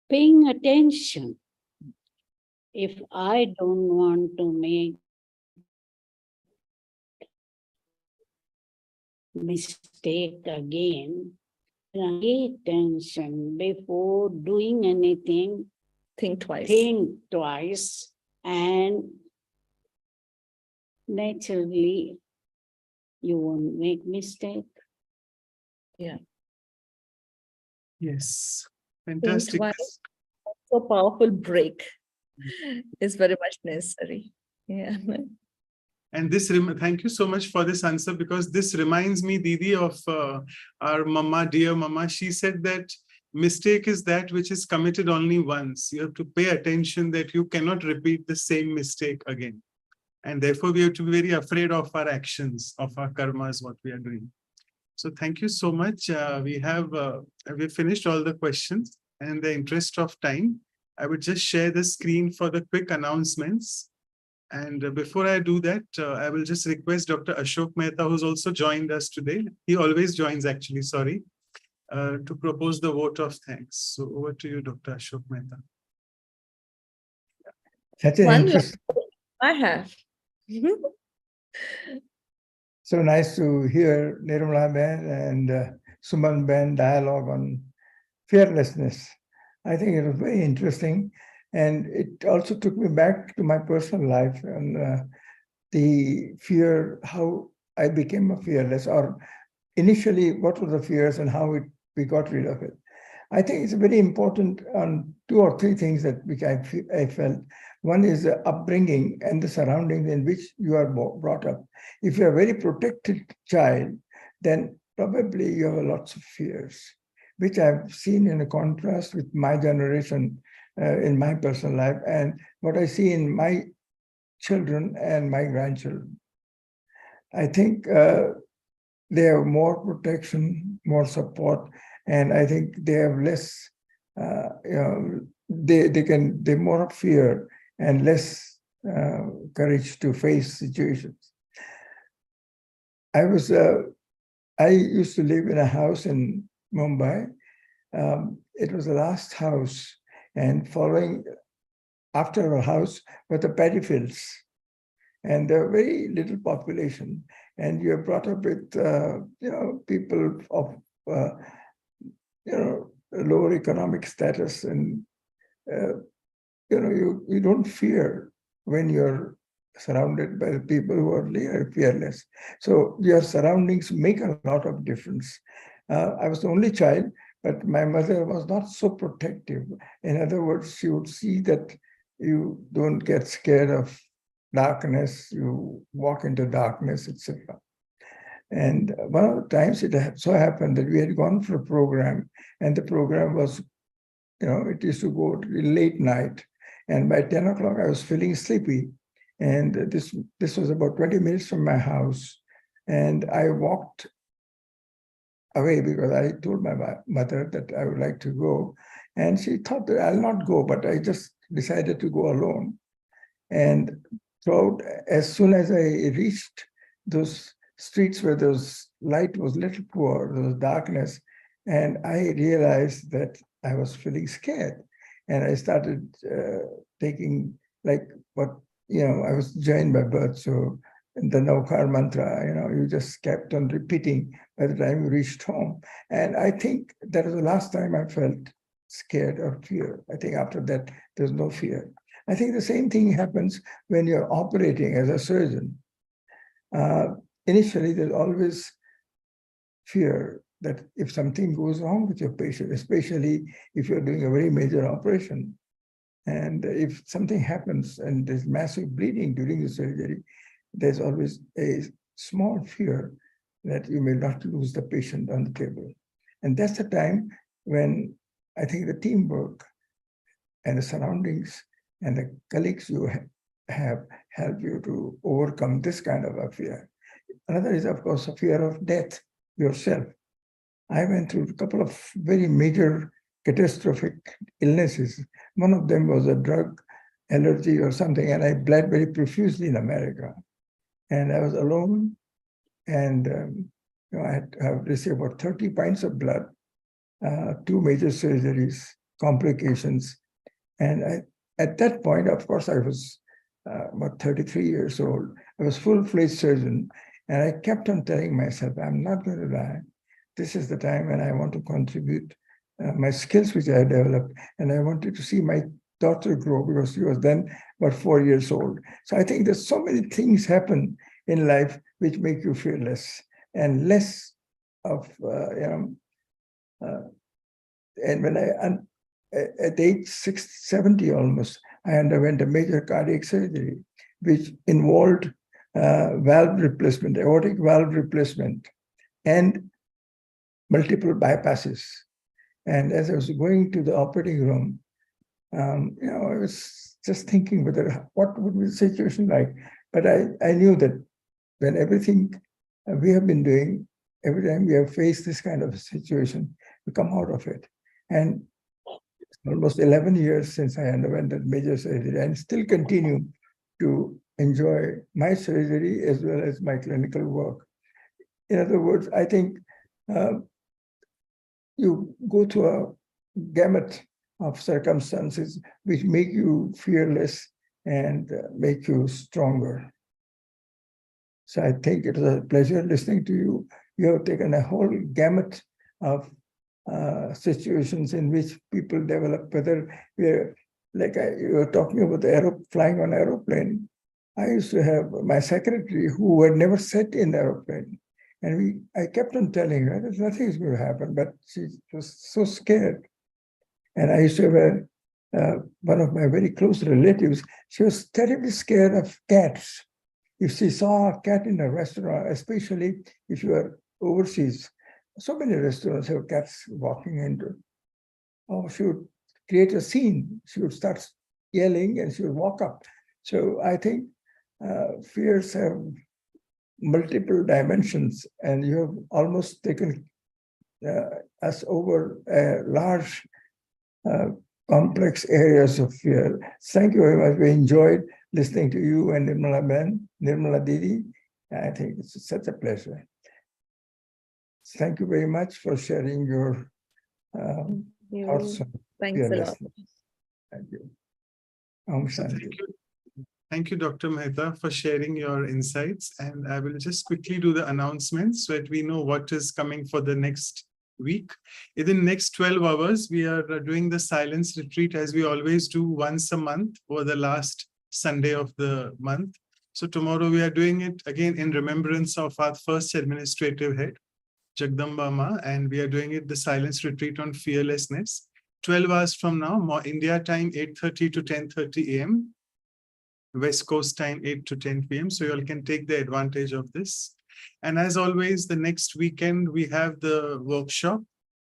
[SPEAKER 2] Paying attention. If I don't want to make mistake again, pay attention before doing anything.
[SPEAKER 1] Think twice.
[SPEAKER 2] Think twice, and naturally you won't make mistake.
[SPEAKER 1] Yeah.
[SPEAKER 4] Yes,
[SPEAKER 1] Think
[SPEAKER 4] fantastic.
[SPEAKER 1] twice. So powerful break is very much necessary. Yeah.
[SPEAKER 4] And thank you so much for this answer, because this reminds me, Didi, of our mama, dear mama. She said that mistake is that which is committed only once. You have to pay attention that you cannot repeat the same mistake again. And therefore, we have to be very afraid of our actions, of our karmas, what we are doing. So thank you so much. We've finished all the questions. And in the interest of time, I would just share the screen for the quick announcements. And before I do that, I will just request Dr. Ashok Mehta, who's also joined us today. He always joins, actually, sorry, to propose the vote of thanks. So over to you, Dr. Ashok Mehta.
[SPEAKER 5] Such an
[SPEAKER 1] One
[SPEAKER 5] interest.
[SPEAKER 1] I have.
[SPEAKER 5] So nice to hear Nirmala Ben and Suman Ben dialogue on fearlessness. I think it was very interesting. And it also took me back to my personal life and the fear, how I became a fearless, or initially what were the fears and how we got rid of it. I think it's very important on 2 or 3 things that which I felt. One is the upbringing and the surroundings in which you are brought up. If you're a very protected child, then probably you have lots of fears, which I've seen in a contrast with my generation in my personal life and what I see in my children and my grandchildren. I think they have more protection, more support, and I think they have less, they more of fear and less courage to face situations. I used to live in a house in Mumbai. It was the last house, and following after our house were the paddy fields, and there were very little population. And you're brought up with people of lower economic status, and you don't fear when you're surrounded by the people who are fearless. So your surroundings make a lot of difference. I was the only child, but my mother was not so protective. In other words, she would see that you don't get scared of darkness, you walk into darkness, etc. And one of the times it so happened that we had gone for a program, and the program was, it used to go late night. And by 10 o'clock, I was feeling sleepy. And this was about 20 minutes from my house. And I walked away because I told my mother that I would like to go. And she thought that I'll not go, but I just decided to go alone. And throughout, as soon as I reached those streets where those light was little poor, there was darkness, and I realized that I was feeling scared. And I started taking I was Jain by birth, so the Navkar mantra, you just kept on repeating by the time you reached home. And I think that was the last time I felt scared or fear. I think after that, there's no fear. I think the same thing happens when you're operating as a surgeon. Initially, there's always fear that if something goes wrong with your patient, especially if you're doing a very major operation, and if something happens and there's massive bleeding during the surgery, there's always a small fear that you may not lose the patient on the table. And that's the time when I think the teamwork and the surroundings and the colleagues you have help you to overcome this kind of a fear. Another is, of course, a fear of death yourself. I went through a couple of very major catastrophic illnesses. One of them was a drug allergy or something, and I bled very profusely in America. And I was alone, and I have received about 30 pints of blood, 2 major surgeries, complications. And at that point, of course, I was about 33 years old. I was full-fledged surgeon, and I kept on telling myself, I'm not going to die. This is the time when I want to contribute my skills which I developed, and I wanted to see my daughter grow because she was then about 4 years old. So I think there's so many things happen in life which make you fearless and less of, and when at age 70 almost, I underwent a major cardiac surgery, which involved valve replacement, aortic valve replacement, and multiple bypasses. And as I was going to the operating room, I was just thinking what would be the situation like. But I knew that when everything we have been doing, every time we have faced this kind of situation, we come out of it. And it's almost 11 years since I underwent that major surgery, and still continue to enjoy my surgery as well as my clinical work. In other words, I think you go through a gamut of circumstances which make you fearless and make you stronger. So I think it was a pleasure listening to you. You have taken a whole gamut of situations in which people develop, whether we're you were talking about flying on aeroplane. I used to have my secretary who had never sat in aeroplane. And I kept on telling her that nothing is going to happen, but she was so scared. And I used to have one of my very close relatives. She was terribly scared of cats. If she saw a cat in a restaurant, especially if you are overseas, so many restaurants have cats walking into. Oh, she would create a scene. She would start yelling and she would walk up. So I think fears have multiple dimensions, and you have almost taken us over large, complex areas of fear. Thank you very much. We enjoyed listening to you and Nirmala Didi. I think it's such a pleasure. Thank you very much for sharing your thoughts on
[SPEAKER 1] Thanks a lot.
[SPEAKER 5] fearlessness. Thank you. Om
[SPEAKER 4] So
[SPEAKER 5] Shanti.
[SPEAKER 4] thank you, Dr. Mehta, for sharing your insights. And I will just quickly do the announcements so that we know what is coming for the next week. In the next 12 hours, we are doing the silence retreat as we always do once a month or the last Sunday of the month. So tomorrow we are doing it again in remembrance of our first administrative head, Jagdamba Ma, and we are doing it the silence retreat on fearlessness. 12 hours from now, more India time, 8:30 to 10:30 a.m. West Coast time, 8 to 10 p.m. So you all can take the advantage of this. And as always, the next weekend, we have the workshop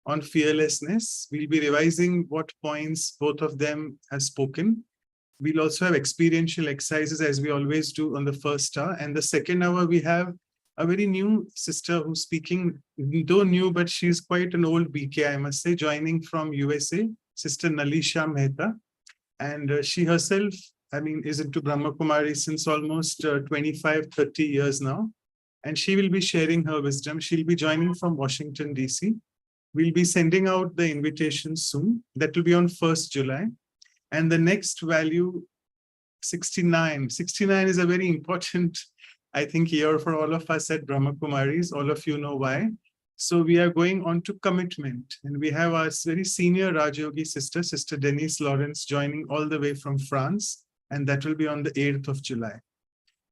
[SPEAKER 4] on fearlessness. We'll be revising what points both of them have spoken. We'll also have experiential exercises as we always do on the first hour. And the second hour, we have a very new sister who's speaking, though new, but she's quite an old BK, I must say, joining from USA, Sister Nalisha Mehta. And she herself, is into Brahma Kumaris since almost 25, 30 years now. And she will be sharing her wisdom. She'll be joining from Washington, DC. We'll be sending out the invitation soon. That will be on 1st July. And the next value, 69. 69 is a very important, I think, year for all of us at Brahma Kumaris. All of you know why. So we are going on to commitment. And we have our very senior Raj Yogi sister, Sister Denise Lawrence, joining all the way from France. And that will be on the 8th of July.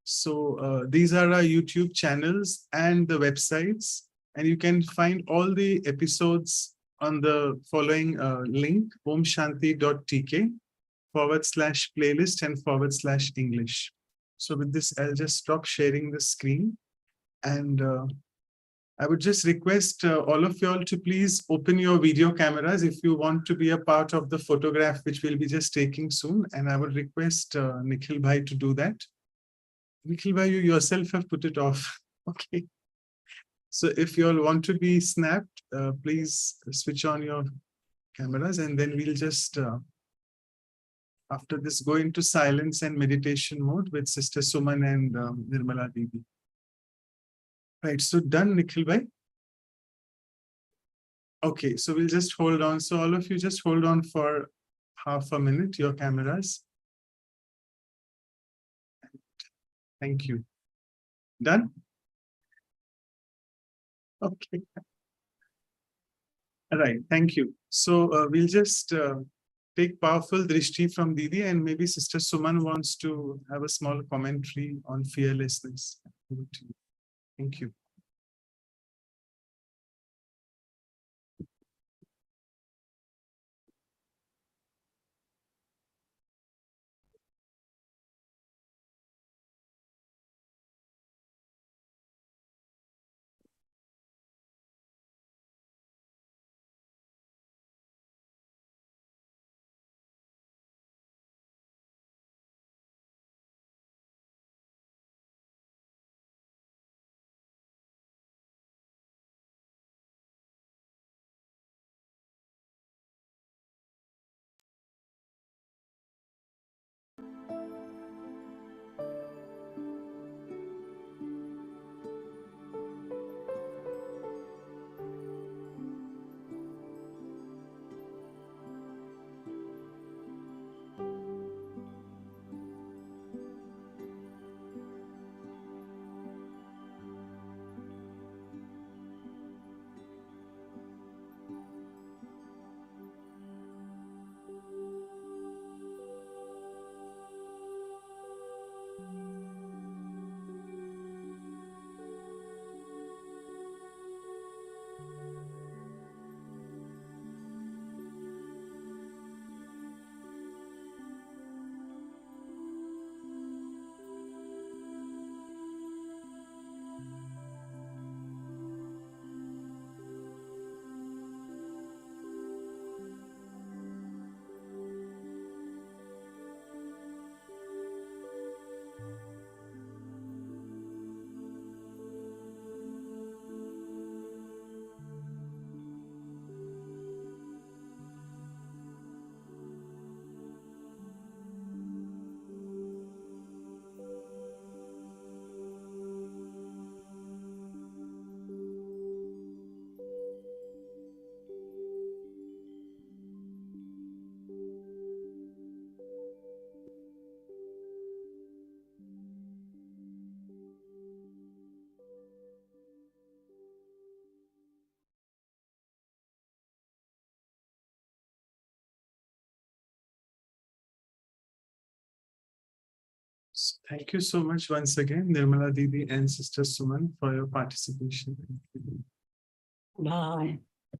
[SPEAKER 4] So these are our YouTube channels and the websites. And you can find all the episodes on the following link, omshanti.tk/playlist and /English. So with this, I'll just stop sharing the screen. And I would just request all of you all to please open your video cameras if you want to be a part of the photograph, which we'll be just taking soon. And I would request Nikhil Bhai to do that. Nikhil Bhai, you yourself have put it off. Okay. So if you all want to be snapped, please switch on your cameras, and then we'll just, after this, go into silence and meditation mode with Sister Suman and Nirmala Devi. Right, so done, Nikhil Bhai? Okay, so we'll just hold on. So all of you just hold on for half a minute, your cameras. Thank you. Done? Okay. All right, thank you. So we'll just take powerful drishti from Didi, and maybe Sister Suman wants to have a small commentary on fearlessness. Thank you. So thank you so much once again, Nirmala Didi and Sister Suman, for your participation.
[SPEAKER 2] Bye.